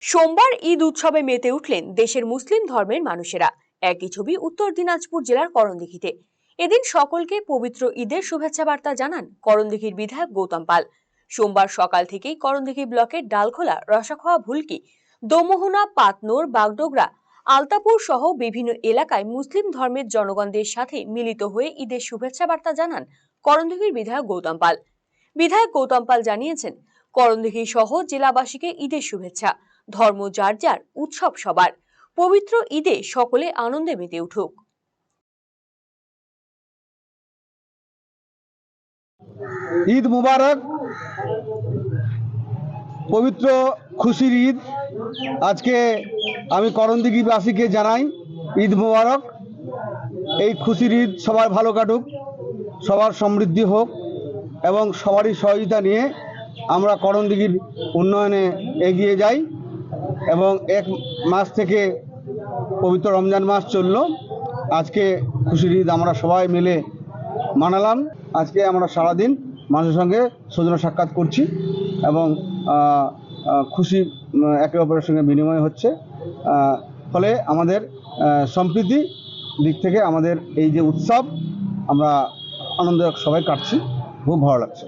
সোমবার ঈদ উৎসবে মেতে উঠলেন দেশের মুসলিম ধর্মের মানুষেরা। একই ছবি উত্তর দিনাজপুর জেলার করণদিঘিতে। এদিন সকলকে পবিত্র ঈদের শুভেচ্ছা বার্তা জানান করণদিঘির বিধায়ক গৌতম পাল। সোমবার সকাল থেকেই করণদিঘি ব্লকের ডালখোলা, রসাখোয়া, ভুলকি, দোমোহনা, পাতনোর, বাগডোগরা, আলতাপুর সহ বিভিন্ন এলাকায় মুসলিম ধর্মের জনগণদের সাথে মিলিত হয়ে ঈদের শুভেচ্ছা বার্তা জানান করণদিঘির বিধায়ক গৌতম পাল। বিধায়ক গৌতম পাল জানিয়েছেন, করণদিঘি সহ জেলাবাসীকে ঈদের শুভেচ্ছা। ধর্ম যার যার, উৎসব সবার। পবিত্র ঈদে সকলে আনন্দে মেতে উঠুক। ঈদ মুবারক, পবিত্র খুশির ঈদ। আজকে আমি করণদিঘিবাসীকে জানাই ঈদ মুবারক। এই খুশির ঈদ সবার ভালো কাটুক, সবার সমৃদ্ধি হোক এবং সবারই সহযোগিতা নিয়ে আমরা করণদিঘির উন্নয়নে এগিয়ে যাই। এবং এক মাস থেকে পবিত্র রমজান মাস চলল। আজকে খুশির ঈদ আমরা সবাই মিলে মানালাম। আজকে আমরা সারাদিন মানুষের সঙ্গে সৌজন্য সাক্ষাৎ করছি এবং খুশি একে অপরের সঙ্গে বিনিময় হচ্ছে। ফলে আমাদের সম্প্রীতি দিক থেকে আমাদের এই যে উৎসব, আমরা আনন্দ সবাই কাটছি, খুব ভালো লাগছে।